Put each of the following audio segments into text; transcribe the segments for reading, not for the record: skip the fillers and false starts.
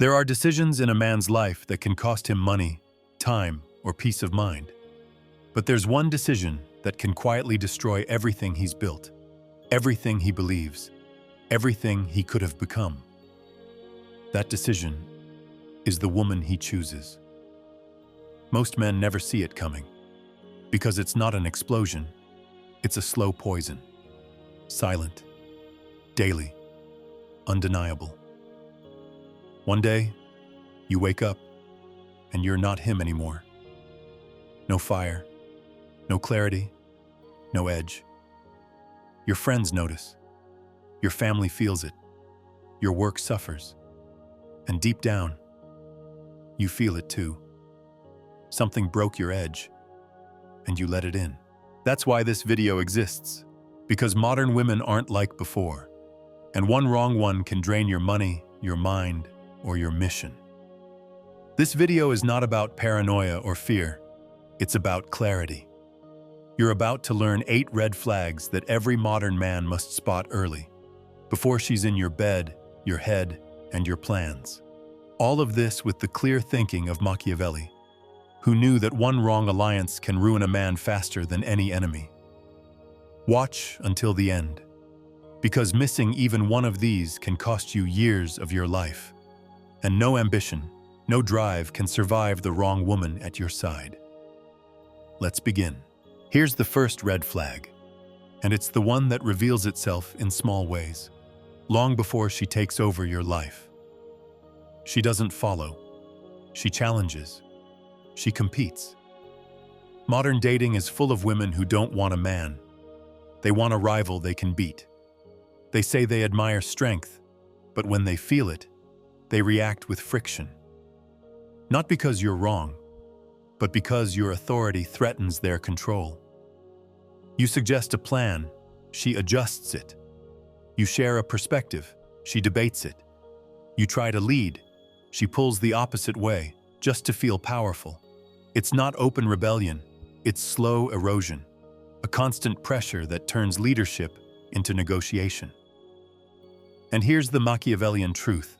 There are decisions in a man's life that can cost him money, time, or peace of mind. But there's one decision that can quietly destroy everything he's built, everything he believes, everything he could have become. That decision is the woman he chooses. Most men never see it coming, because it's not an explosion, it's a slow poison. Silent, daily, undeniable. One day, you wake up, and you're not him anymore. No fire, no clarity, no edge. Your friends notice. Your family feels it. Your work suffers. And deep down, you feel it too. Something broke your edge, and you let it in. That's why this video exists, because modern women aren't like before, and one wrong one can drain your money, your mind, or your mission. This video is not about paranoia or fear. It's about clarity. You're about to learn 8 red flags that every modern man must spot early, before she's in your bed, your head, and your plans. All of this with the clear thinking of Machiavelli, who knew that one wrong alliance can ruin a man faster than any enemy. Watch until the end, because missing even one of these can cost you years of your life. And no ambition, no drive can survive the wrong woman at your side. Let's begin. Here's the first red flag, and it's the one that reveals itself in small ways, long before she takes over your life. She doesn't follow. She challenges. She competes. Modern dating is full of women who don't want a man. They want a rival they can beat. They say they admire strength, but when they feel it, they react with friction. Not because you're wrong, but because your authority threatens their control. You suggest a plan, she adjusts it. You share a perspective, she debates it. You try to lead, she pulls the opposite way, just to feel powerful. It's not open rebellion, it's slow erosion, a constant pressure that turns leadership into negotiation. And here's the Machiavellian truth.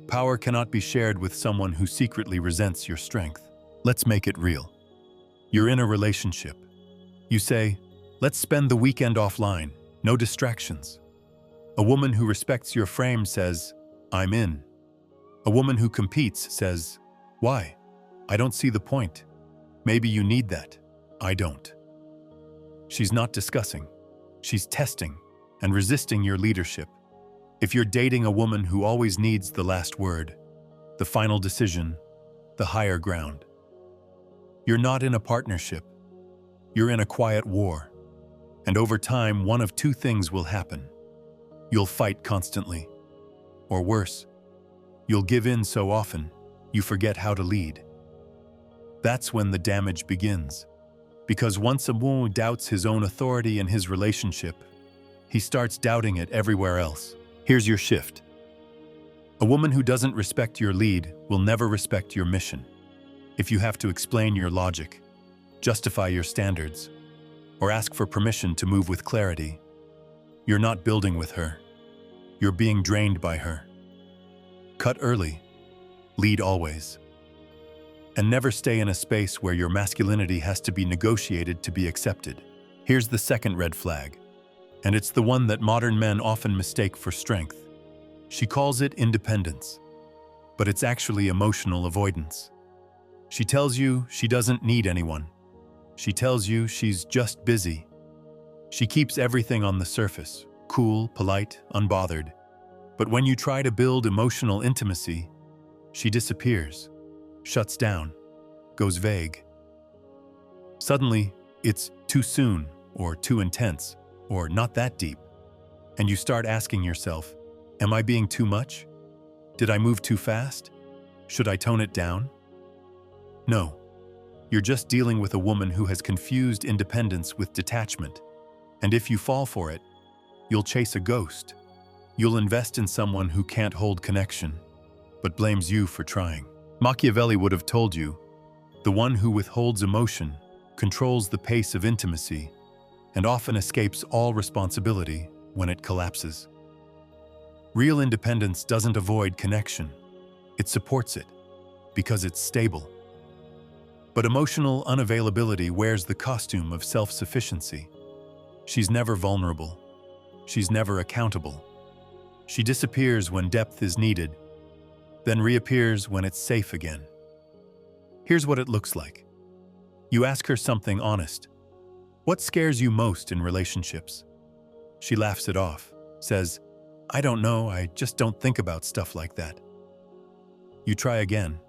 Power cannot be shared with someone who secretly resents your strength. Let's make it real. You're in a relationship. You say, let's spend the weekend offline, no distractions. A woman who respects your frame says, I'm in. A woman who competes says, why? I don't see the point. Maybe you need that. I don't. She's not discussing. She's testing and resisting your leadership. If you're dating a woman who always needs the last word, the final decision, the higher ground, you're not in a partnership. You're in a quiet war. And over time, one of 2 things will happen. You'll fight constantly. Or worse, you'll give in so often, you forget how to lead. That's when the damage begins. Because once a woman doubts his own authority in his relationship, he starts doubting it everywhere else. Here's your shift. A woman who doesn't respect your lead will never respect your mission. If you have to explain your logic, justify your standards, or ask for permission to move with clarity, you're not building with her. You're being drained by her. Cut early. Lead always. And never stay in a space where your masculinity has to be negotiated to be accepted. Here's the second red flag, and it's the one that modern men often mistake for strength. She calls it independence, but it's actually emotional avoidance. She tells you she doesn't need anyone. She tells you she's just busy. She keeps everything on the surface, cool, polite, unbothered. But when you try to build emotional intimacy, she disappears, shuts down, goes vague. Suddenly, it's too soon, or too intense, or not that deep. And you start asking yourself, am I being too much? Did I move too fast? Should I tone it down? No. You're just dealing with a woman who has confused independence with detachment. And if you fall for it, you'll chase a ghost. You'll invest in someone who can't hold connection, but blames you for trying. Machiavelli would have told you, the one who withholds emotion controls the pace of intimacy and often escapes all responsibility when it collapses. Real independence doesn't avoid connection. It supports it, because it's stable. But emotional unavailability wears the costume of self-sufficiency. She's never vulnerable. She's never accountable. She disappears when depth is needed, then reappears when it's safe again. Here's what it looks like. You ask her something honest. What scares you most in relationships? She laughs it off, says, I don't know, I just don't think about stuff like that. You try again.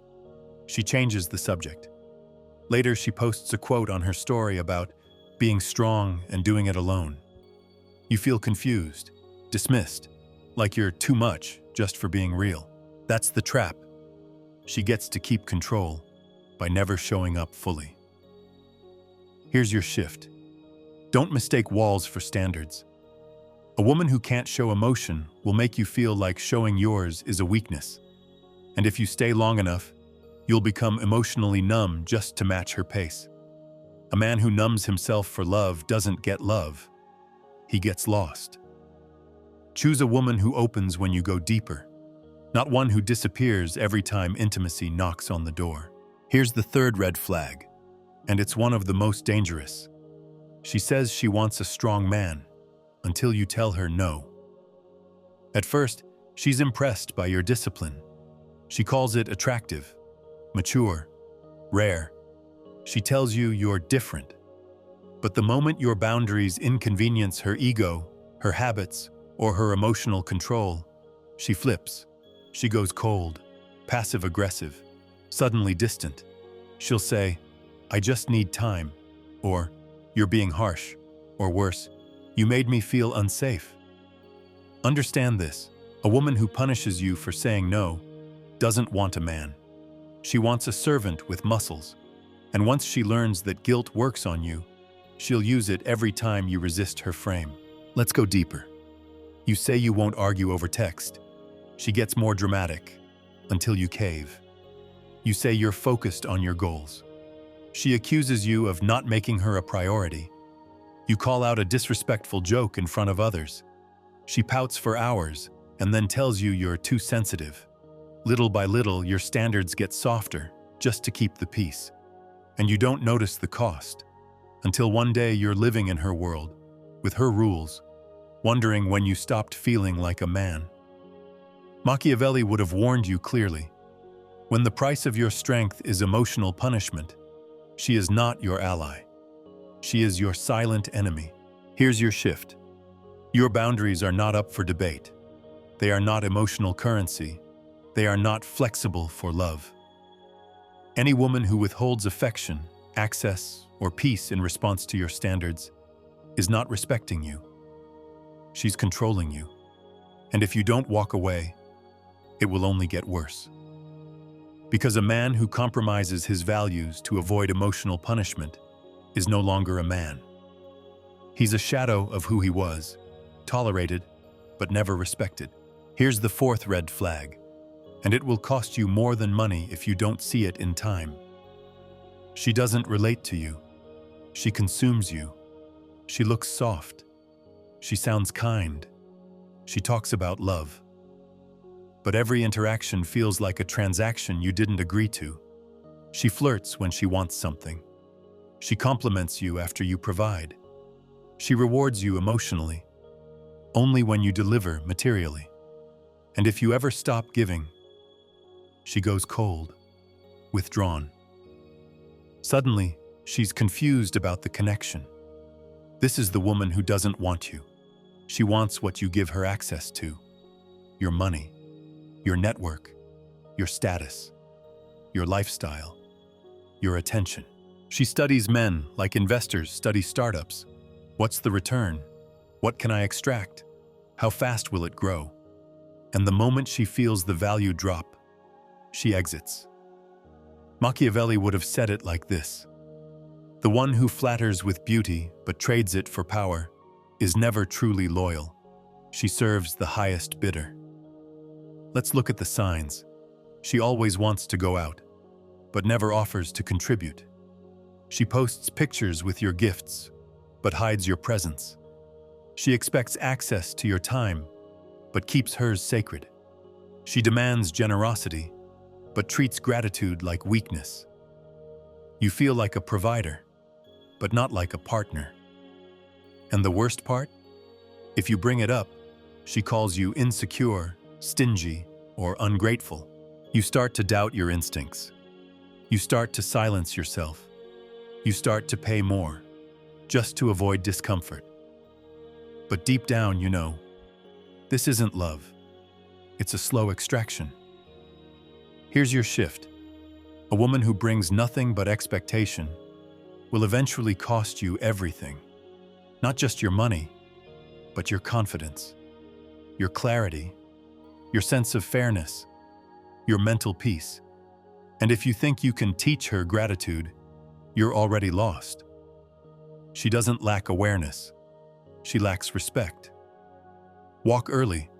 She changes the subject. Later, she posts a quote on her story about being strong and doing it alone. You feel confused, dismissed, like you're too much just for being real. That's the trap. She gets to keep control by never showing up fully. Here's your shift. Don't mistake walls for standards. A woman who can't show emotion will make you feel like showing yours is a weakness. And if you stay long enough, you'll become emotionally numb just to match her pace. A man who numbs himself for love doesn't get love. He gets lost. Choose a woman who opens when you go deeper, not one who disappears every time intimacy knocks on the door. Here's the third red flag, and it's one of the most dangerous. She says she wants a strong man, until you tell her no. At first, she's impressed by your discipline. She calls it attractive, mature, rare. She tells you you're different. But the moment your boundaries inconvenience her ego, her habits, or her emotional control, she flips. She goes cold, passive-aggressive, suddenly distant. She'll say, I just need time, or you're being harsh, or worse, you made me feel unsafe. Understand this, a woman who punishes you for saying no doesn't want a man. She wants a servant with muscles, and once she learns that guilt works on you, she'll use it every time you resist her frame. Let's go deeper. You say you won't argue over text. She gets more dramatic, until you cave. You say you're focused on your goals. She accuses you of not making her a priority. You call out a disrespectful joke in front of others. She pouts for hours and then tells you you're too sensitive. Little by little, your standards get softer just to keep the peace. And you don't notice the cost until one day you're living in her world, with her rules, wondering when you stopped feeling like a man. Machiavelli would have warned you clearly. When the price of your strength is emotional punishment, she is not your ally. She is your silent enemy. Here's your shift. Your boundaries are not up for debate. They are not emotional currency. They are not flexible for love. Any woman who withholds affection, access, or peace in response to your standards is not respecting you. She's controlling you. And if you don't walk away, it will only get worse. Because a man who compromises his values to avoid emotional punishment is no longer a man. He's a shadow of who he was, tolerated, but never respected. Here's the fourth red flag, and it will cost you more than money if you don't see it in time. She doesn't relate to you. She consumes you. She looks soft. She sounds kind. She talks about love. But every interaction feels like a transaction you didn't agree to. She flirts when she wants something. She compliments you after you provide. She rewards you emotionally, only when you deliver materially. And if you ever stop giving, she goes cold, withdrawn. Suddenly, she's confused about the connection. This is the woman who doesn't want you. She wants what you give her access to: your money, your network, your status, your lifestyle, your attention. She studies men like investors study startups. What's the return? What can I extract? How fast will it grow? And the moment she feels the value drop, she exits. Machiavelli would have said it like this: the one who flatters with beauty but trades it for power is never truly loyal. She serves the highest bidder. Let's look at the signs. She always wants to go out, but never offers to contribute. She posts pictures with your gifts, but hides your presence. She expects access to your time, but keeps hers sacred. She demands generosity, but treats gratitude like weakness. You feel like a provider, but not like a partner. And the worst part? If you bring it up, she calls you insecure, stingy, or ungrateful. You start to doubt your instincts. You start to silence yourself. You start to pay more, just to avoid discomfort. But deep down, you know, this isn't love. It's a slow extraction. Here's your shift. A woman who brings nothing but expectation will eventually cost you everything. Not just your money, but your confidence, your clarity, your sense of fairness, your mental peace. And if you think you can teach her gratitude, you're already lost. She doesn't lack awareness. She lacks respect. Walk early,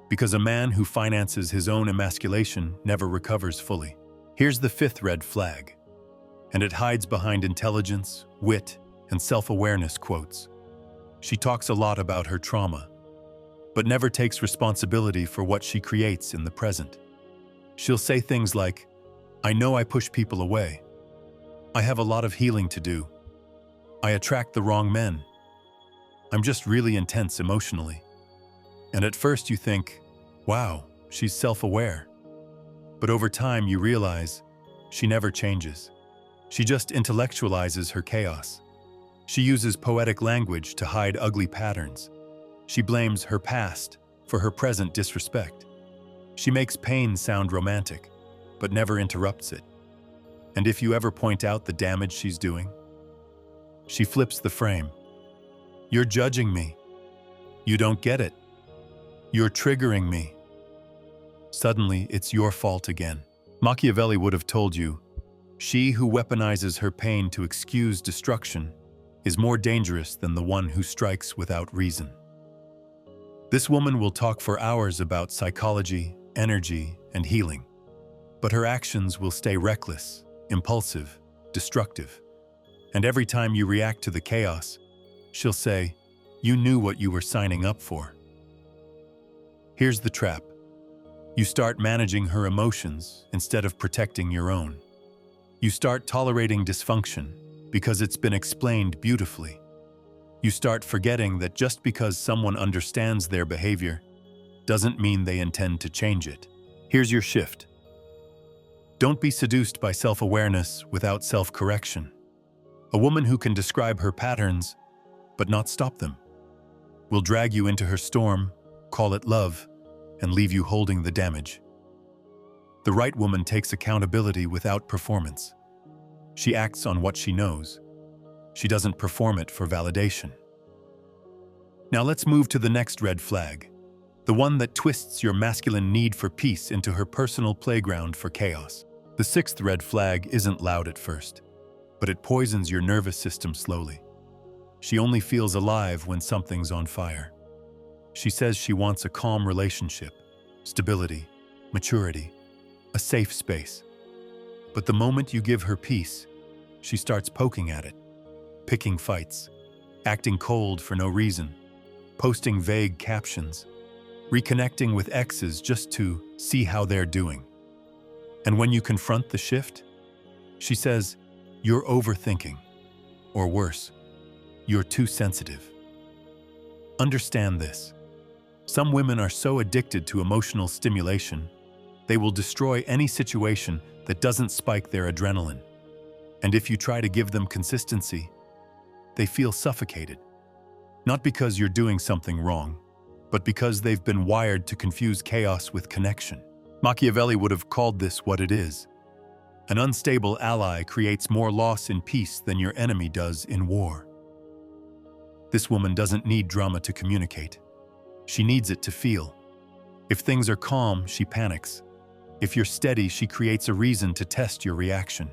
because a man who finances his own emasculation never recovers fully. Here's the fifth red flag, and it hides behind intelligence, wit, and self-awareness quotes. She talks a lot about her trauma, but never takes responsibility for what she creates in the present. She'll say things like, "I know I push people away. I have a lot of healing to do. I attract the wrong men. I'm just really intense emotionally." And at first you think, wow, she's self-aware. But over time you realize she never changes. She just intellectualizes her chaos. She uses poetic language to hide ugly patterns. She blames her past for her present disrespect. She makes pain sound romantic, but never interrupts it. And if you ever point out the damage she's doing, she flips the frame. "You're judging me. You don't get it. You're triggering me." Suddenly, it's your fault again. Machiavelli would have told you, she who weaponizes her pain to excuse destruction is more dangerous than the one who strikes without reason. This woman will talk for hours about psychology, energy, and healing, but her actions will stay reckless, impulsive, destructive. And every time you react to the chaos, she'll say, "You knew what you were signing up for." Here's the trap. You start managing her emotions instead of protecting your own. You start tolerating dysfunction because it's been explained beautifully. You start forgetting that just because someone understands their behavior doesn't mean they intend to change it. Here's your shift. Don't be seduced by self-awareness without self-correction. A woman who can describe her patterns, but not stop them, will drag you into her storm, call it love, and leave you holding the damage. The right woman takes accountability without performance. She acts on what she knows. She doesn't perform it for validation. Now let's move to the next red flag, the one that twists your masculine need for peace into her personal playground for chaos. The sixth red flag isn't loud at first, but it poisons your nervous system slowly. She only feels alive when something's on fire. She says she wants a calm relationship, stability, maturity, a safe space. But the moment you give her peace, she starts poking at it, picking fights, acting cold for no reason, posting vague captions, reconnecting with exes just to see how they're doing. And when you confront the shift, she says, "You're overthinking," or worse, "You're too sensitive." Understand this. Some women are so addicted to emotional stimulation, they will destroy any situation that doesn't spike their adrenaline. And if you try to give them consistency, they feel suffocated. Not because you're doing something wrong, but because they've been wired to confuse chaos with connection. Machiavelli would have called this what it is. An unstable ally creates more loss in peace than your enemy does in war. This woman doesn't need drama to communicate. She needs it to feel. If things are calm, she panics. If you're steady, she creates a reason to test your reaction.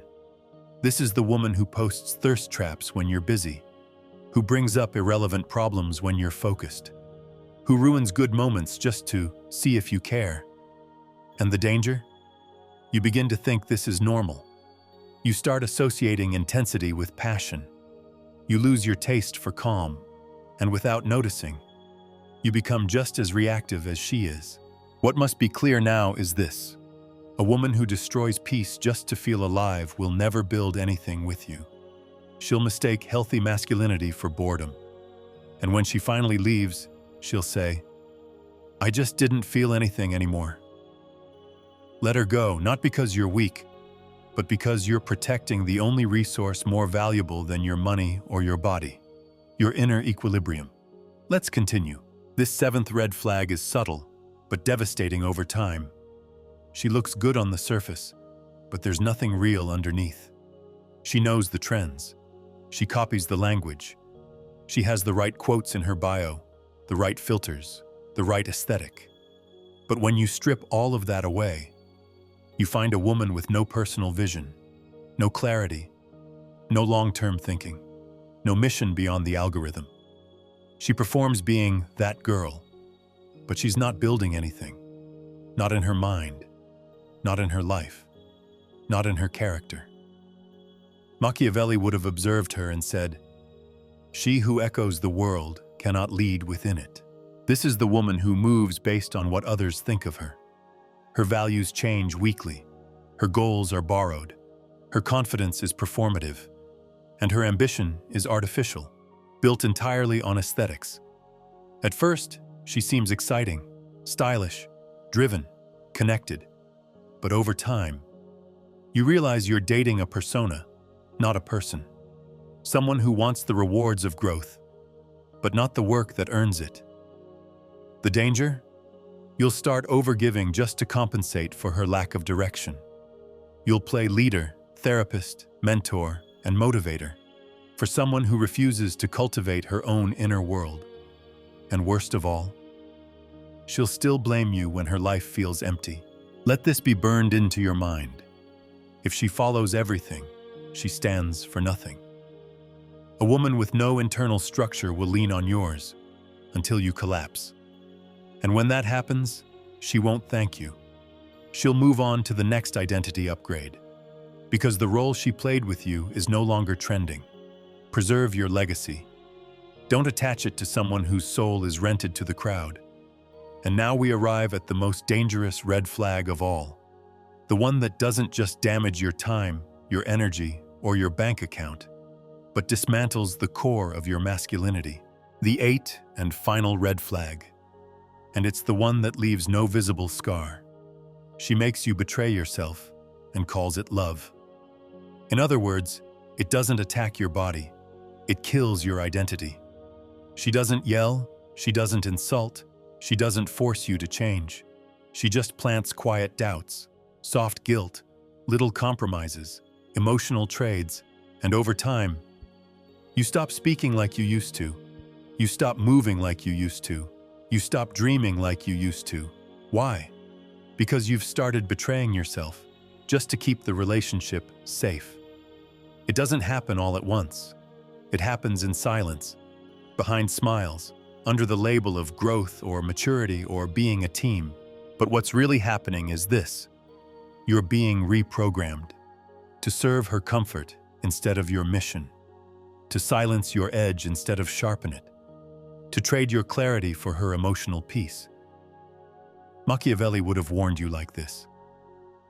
This is the woman who posts thirst traps when you're busy, who brings up irrelevant problems when you're focused, who ruins good moments just to see if you care. And the danger? You begin to think this is normal. You start associating intensity with passion. You lose your taste for calm, and without noticing, you become just as reactive as she is. What must be clear now is this. A woman who destroys peace just to feel alive will never build anything with you. She'll mistake healthy masculinity for boredom. And when she finally leaves, she'll say, "I just didn't feel anything anymore." Let her go, not because you're weak, but because you're protecting the only resource more valuable than your money or your body, your inner equilibrium. Let's continue. This seventh red flag is subtle, but devastating over time. She looks good on the surface, but there's nothing real underneath. She knows the trends. She copies the language. She has the right quotes in her bio, the right filters, the right aesthetic. But when you strip all of that away, you find a woman with no personal vision, no clarity, no long-term thinking, no mission beyond the algorithm. She performs being that girl, but she's not building anything. Not in her mind, not in her life, not in her character. Machiavelli would have observed her and said, "She who echoes the world cannot lead within it." This is the woman who moves based on what others think of her. Her values change weekly. Her goals are borrowed. Her confidence is performative. And her ambition is artificial, built entirely on aesthetics. At first, she seems exciting, stylish, driven, connected. But over time, you realize you're dating a persona, not a person. Someone who wants the rewards of growth, but not the work that earns it. The danger? You'll start overgiving just to compensate for her lack of direction. You'll play leader, therapist, mentor, and motivator for someone who refuses to cultivate her own inner world. And worst of all, she'll still blame you when her life feels empty. Let this be burned into your mind. If she follows everything, she stands for nothing. A woman with no internal structure will lean on yours until you collapse. And when that happens, she won't thank you. She'll move on to the next identity upgrade, because the role she played with you is no longer trending. Preserve your legacy. Don't attach it to someone whose soul is rented to the crowd. And now we arrive at the most dangerous red flag of all. The one that doesn't just damage your time, your energy, or your bank account, but dismantles the core of your masculinity. The eighth and final red flag. And it's the one that leaves no visible scar. She makes you betray yourself and calls it love. In other words, it doesn't attack your body. It kills your identity. She doesn't yell, she doesn't insult, she doesn't force you to change. She just plants quiet doubts, soft guilt, little compromises, emotional trades, and over time, you stop speaking like you used to. You stop moving like you used to. You stop dreaming like you used to. Why? Because you've started betraying yourself just to keep the relationship safe. It doesn't happen all at once. It happens in silence, behind smiles, under the label of growth or maturity or being a team. But what's really happening is this. You're being reprogrammed to serve her comfort instead of your mission, to silence your edge instead of sharpen it, to trade your clarity for her emotional peace. Machiavelli would have warned you like this.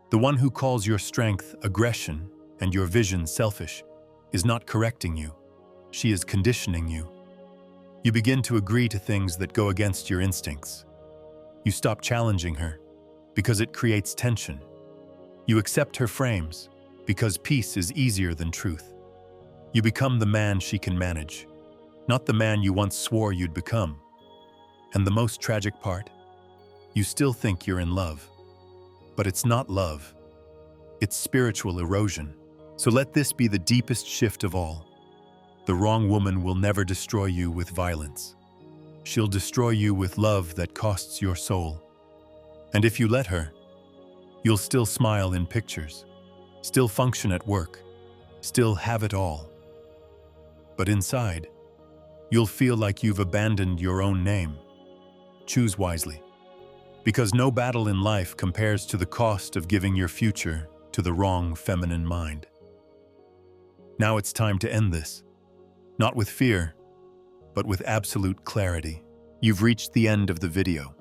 The one who calls your strength aggression and your vision selfish is not correcting you. She is conditioning you. You begin to agree to things that go against your instincts. You stop challenging her because it creates tension. You accept her frames because peace is easier than truth. You become the man she can manage, not the man you once swore you'd become. And the most tragic part? You still think you're in love. But it's not love. It's spiritual erosion. So let this be the deepest shift of all. The wrong woman will never destroy you with violence. She'll destroy you with love that costs your soul. And if you let her, you'll still smile in pictures, still function at work, still have it all. But inside, you'll feel like you've abandoned your own name. Choose wisely. Because no battle in life compares to the cost of giving your future to the wrong feminine mind. Now it's time to end this. Not with fear, but with absolute clarity. You've reached the end of the video.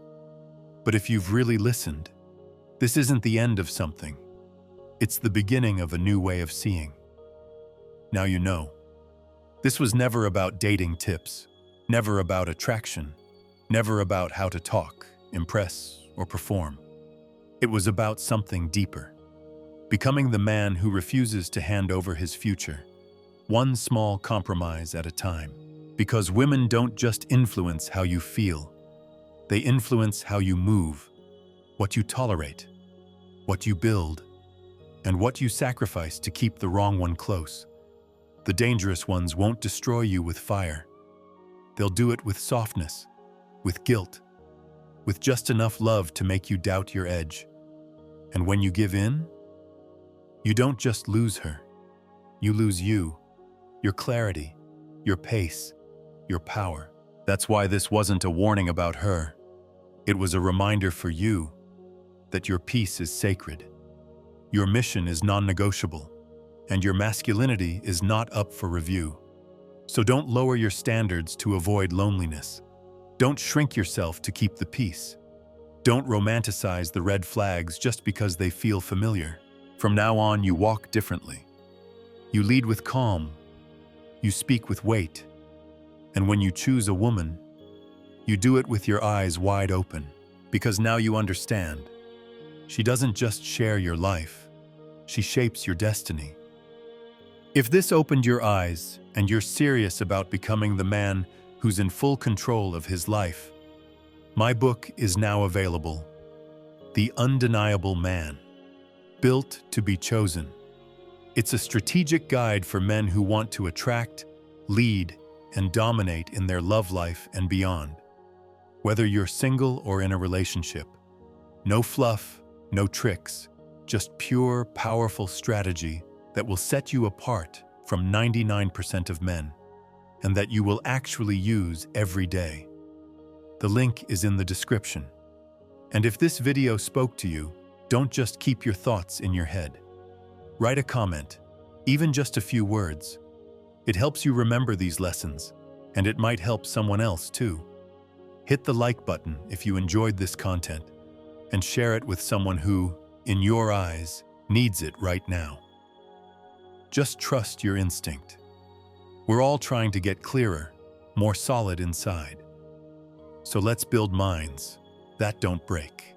But if you've really listened, This isn't the end of something. It's the beginning of a new way of seeing. Now you know. This was never about dating tips, never about attraction, never about how to talk, impress, or perform. It was about something deeper. Becoming the man who refuses to hand over his future, one small compromise at a time. Because women don't just influence how you feel, they influence how you move, what you tolerate, what you build, and what you sacrifice to keep the wrong one close. The dangerous ones won't destroy you with fire. They'll do it with softness, with guilt, with just enough love to make you doubt your edge. And when you give in, you don't just lose her. You lose you, your clarity, your pace, your power. That's why this wasn't a warning about her. It was a reminder for you that your peace is sacred. Your mission is non-negotiable, and your masculinity is not up for review. So don't lower your standards to avoid loneliness. Don't shrink yourself to keep the peace. Don't romanticize the red flags just because they feel familiar. From now on, you walk differently. You lead with calm. You speak with weight. And when you choose a woman, you do it with your eyes wide open, because now you understand. She doesn't just share your life, she shapes your destiny. If this opened your eyes and you're serious about becoming the man who's in full control of his life, my book is now available. The Undeniable Man, Built to be Chosen. It's a strategic guide for men who want to attract, lead, and dominate in their love life and beyond. Whether you're single or in a relationship, no fluff, no tricks, just pure, powerful strategy that will set you apart from 99% of men, and that you will actually use every day. The link is in the description. And if this video spoke to you, don't just keep your thoughts in your head. Write a comment, even just a few words. It helps you remember these lessons, and it might help someone else too. Hit the like button if you enjoyed this content, and share it with someone who, in your eyes, needs it right now. Just trust your instinct. We're all trying to get clearer, more solid inside. So let's build minds that don't break.